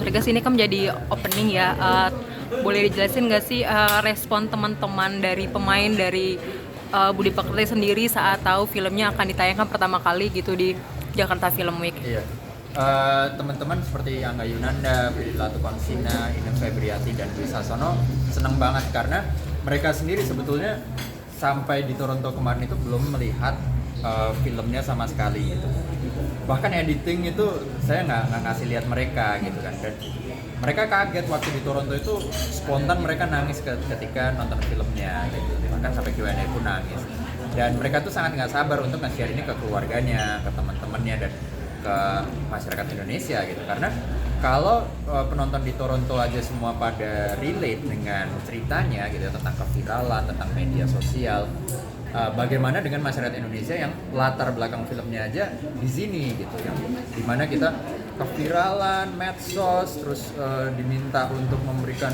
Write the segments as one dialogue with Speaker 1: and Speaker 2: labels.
Speaker 1: Mas Regas, ini kan menjadi opening ya. Boleh dijelasin nggak sih respon teman-teman dari pemain dari Budi Pekerti sendiri saat tahu filmnya akan ditayangkan pertama kali gitu di Jakarta Film Week?
Speaker 2: Iya. Teman-teman seperti Angga Yunanda, Billy Latukonsina, Ine Febriati, dan Dwi Sasono senang banget karena mereka sendiri sebetulnya sampai di Toronto kemarin itu belum melihat filmnya sama sekali gitu. Bahkan editing itu saya nggak ngasih lihat mereka gitu kan, dan mereka kaget waktu di Toronto itu spontan mereka nangis ketika nonton filmnya gitu, bahkan sampai Q&A pun nangis, dan mereka tuh sangat nggak sabar untuk nge-share ini ke keluarganya, ke teman-temannya, dan ke masyarakat Indonesia gitu. Karena kalau penonton di Toronto aja semua pada relate dengan ceritanya gitu ya, tentang keviralan, tentang media sosial, bagaimana dengan masyarakat Indonesia yang latar belakang filmnya aja di sini gitu, yang dimana kita keviralan, medsos, terus diminta untuk memberikan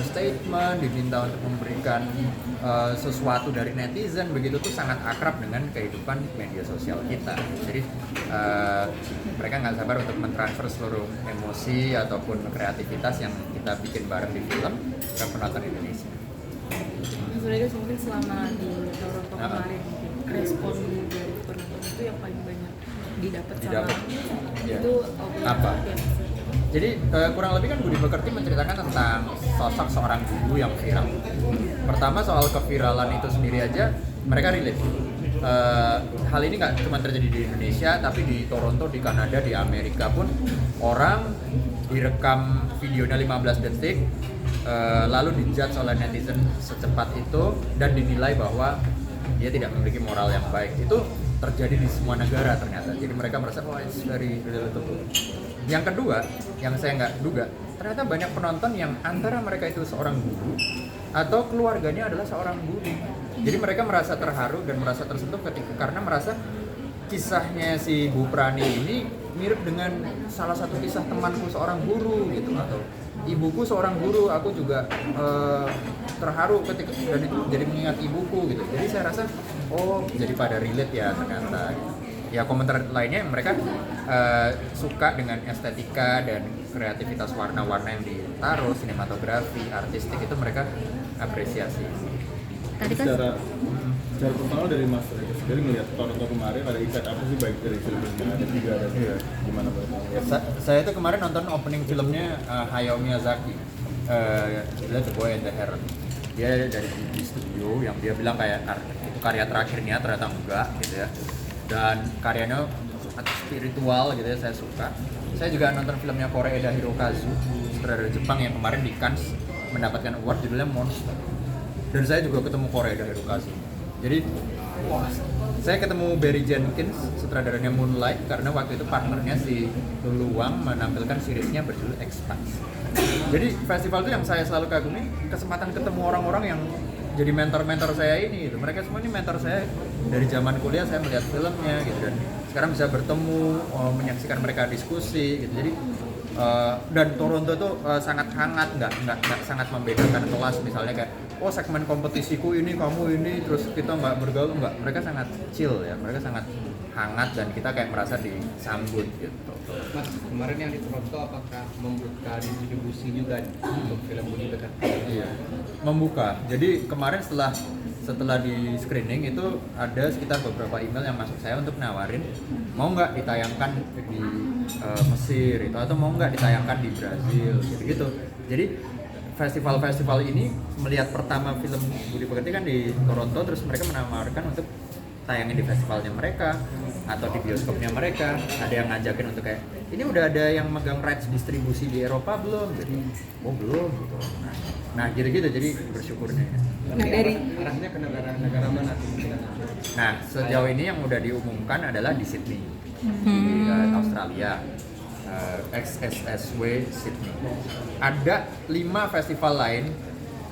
Speaker 2: statement, diminta untuk memberikan sesuatu dari netizen, begitu tuh sangat akrab dengan kehidupan media sosial kita. Jadi mereka nggak sabar untuk mentransfer seluruh emosi ataupun kreativitas yang kita bikin bareng di film ke penonton Indonesia.
Speaker 3: Mas Regas, mungkin selama di Toronto kemarin respon dari penonton itu yang paling banyak didapat sama itu
Speaker 2: apa? Jadi kurang lebih kan Budi Pekerti menceritakan tentang sosok seorang guru yang viral. Pertama soal keviralan itu sendiri aja mereka relate. Hal ini nggak cuma terjadi di Indonesia, tapi di Toronto, di Kanada, di Amerika pun orang direkam videonya 15 detik, lalu dijudge oleh netizen secepat itu dan dinilai bahwa dia tidak memiliki moral yang baik. Itu terjadi di semua negara ternyata. Jadi mereka merasa it's very relatable. Yang kedua, yang saya nggak duga, ternyata banyak penonton yang antara mereka itu seorang guru atau keluarganya adalah seorang guru. Jadi mereka merasa terharu dan merasa tersentuh karena merasa kisahnya si Bu Prani ini mirip dengan salah satu kisah temanku seorang guru gitu, atau ibuku seorang guru, aku juga terharu ketika, dan itu jadi mengingat ibuku gitu. Jadi saya rasa jadi pada relate ya ternyata. Ya komentar lainnya mereka suka dengan estetika dan kreativitas warna-warna yang ditaruh, sinematografi, artistik, itu mereka apresiasi.
Speaker 4: Tadi kan secara personal dari Mas Regas sendiri melihat Toronto kemarin ada impact apa sih baik dari filmnya, ada tiga dan gimana menurut
Speaker 2: Saya tuh kemarin nonton opening filmnya Hayao Miyazaki, The Boy and the Heron. Dia dari di studio yang dia bilang kayak itu karya terakhirnya, ternyata enggak gitu ya. Dan karyanya sangat spiritual gitu ya, saya suka. Saya juga nonton filmnya Koreeda Hirokazu, sutradara Jepang yang kemarin di Cannes mendapatkan award, judulnya Monster. Dan saya juga ketemu Koreeda Hirokazu. Jadi saya ketemu Barry Jenkins, sutradaranya Moonlight, karena waktu itu partnernya si Lulu Wang menampilkan seriesnya berjudul Expanse. Jadi festival itu yang saya selalu kagumi, kesempatan ketemu orang-orang yang jadi mentor-mentor saya ini gitu. Mereka semua ini mentor saya dari zaman kuliah, saya melihat filmnya gitu, dan sekarang bisa bertemu, menyaksikan mereka diskusi gitu. Jadi dan Toronto tuh sangat hangat, nggak sangat membedakan kelas, misalnya kayak segmen kompetisiku ini, kamu ini, terus kita nggak bergaul, nggak. Mereka sangat chill ya, mereka sangat hangat dan kita kayak merasa disambut gitu.
Speaker 5: Mas, kemarin yang di Toronto apakah membuka distribusi juga untuk film Budi Pekerti?
Speaker 2: Iya, membuka. Jadi kemarin setelah di screening itu ada sekitar beberapa email yang masuk saya untuk nawarin mau nggak ditayangkan di Mesir itu, atau mau nggak ditayangkan di Brazil gitu-gitu. Jadi festival-festival ini melihat pertama film Budi Pekerti kan di Toronto, terus mereka menawarkan untuk tayangin di festivalnya mereka atau di bioskopnya mereka. Ada yang ngajakin untuk kayak, ini udah ada yang megang rights distribusi di Eropa belum? Jadi belum gitu. Nah gitu-gitu, jadi bersyukurnya.
Speaker 3: Nah, dari
Speaker 5: arahnya ke negara mana?
Speaker 2: Nah sejauh ini yang udah diumumkan adalah di Sydney, di Australia. XSSW Sydney. Ada 5 festival lain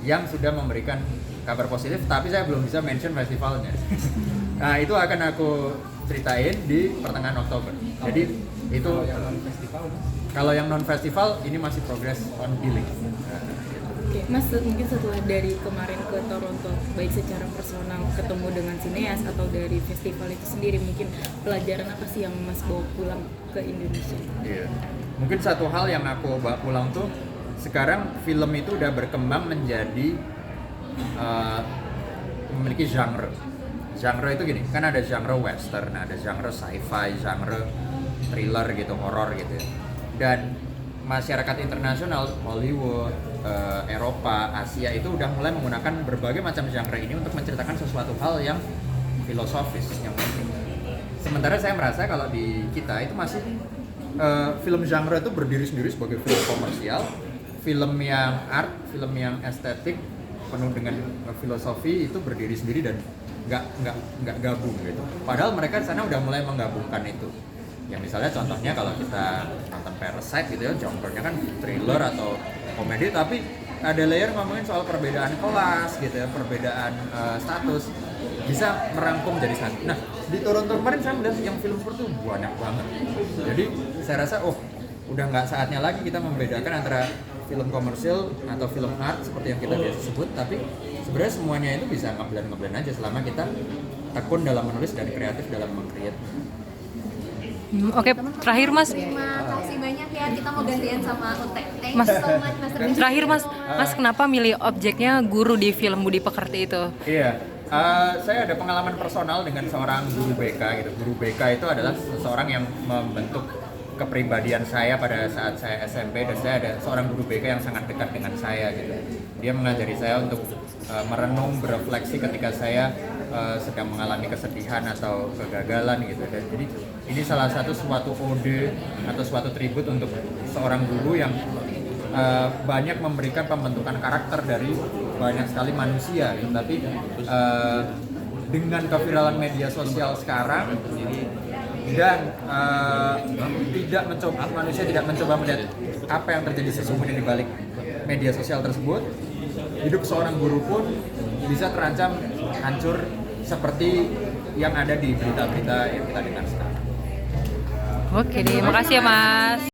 Speaker 2: yang sudah memberikan kabar positif, tapi saya belum bisa mention festivalnya. Nah itu akan aku ceritain di pertengahan Oktober. Jadi itu kalau yang non festival ini masih progress on billing.
Speaker 3: Oke, Mas, mungkin setelah dari kemarin ke Toronto, baik secara personal ketemu dengan sineas atau dari festival itu sendiri, mungkin pelajaran apa sih yang Mas bawa pulang ke Indonesia?
Speaker 2: Iya. mungkin satu hal yang aku bawa pulang tuh sekarang film itu udah berkembang menjadi memiliki genre. Genre itu gini, kan ada genre western, ada genre sci-fi, genre thriller gitu, horor gitu ya. Dan masyarakat internasional, Hollywood, Eropa, Asia itu udah mulai menggunakan berbagai macam genre ini untuk menceritakan sesuatu hal yang filosofis, yang penting. Sementara saya merasa kalau di kita itu masih film genre itu berdiri sendiri sebagai film komersial, film yang art, film yang estetik penuh dengan filosofi itu berdiri sendiri dan nggak gabung gitu. Padahal mereka di sana udah mulai menggabungkan itu. Ya misalnya contohnya kalau kita nonton Parasite gitu ya, genre-nya kan thriller atau komedi, tapi ada layer ngomongin soal perbedaan kelas gitu ya, perbedaan status, bisa merangkum jadi satu. Nah di Toronto kemarin saya melihat yang film seperti itu banyak banget. Jadi saya rasa udah nggak saatnya lagi kita membedakan antara film komersial atau film art seperti yang kita biasa sebut, tapi sebenarnya semuanya itu bisa ngeblend aja selama kita tekun dalam menulis dan kreatif dalam meng-create.
Speaker 1: Oke, terakhir Mas.
Speaker 6: Terima kasih banyak ya, kita mau gantian sama Ute. Thank
Speaker 1: Mas,
Speaker 6: you so much, Mas Rizky.
Speaker 1: Terakhir Mas kenapa milih objeknya guru di film Budi Pekerti itu?
Speaker 2: Iya, saya ada pengalaman personal dengan seorang guru BK gitu. Guru BK itu adalah seseorang yang membentuk kepribadian saya pada saat saya SMP, dan saya ada seorang guru BK yang sangat dekat dengan saya gitu. Dia mengajari saya untuk merenung, berefleksi ketika saya sedang mengalami kesedihan atau kegagalan gitu. Dan jadi ini salah satu suatu ode atau suatu tribut untuk seorang guru yang banyak memberikan pembentukan karakter dari banyak sekali manusia gitu. Tapi dengan keviralan media sosial sekarang dan manusia tidak mencoba melihat apa yang terjadi sesungguhnya di balik media sosial tersebut, hidup seorang guru pun bisa terancam hancur seperti yang ada di berita-berita yang kita dengar sekarang.
Speaker 1: Oke deh, makasih ya Mas.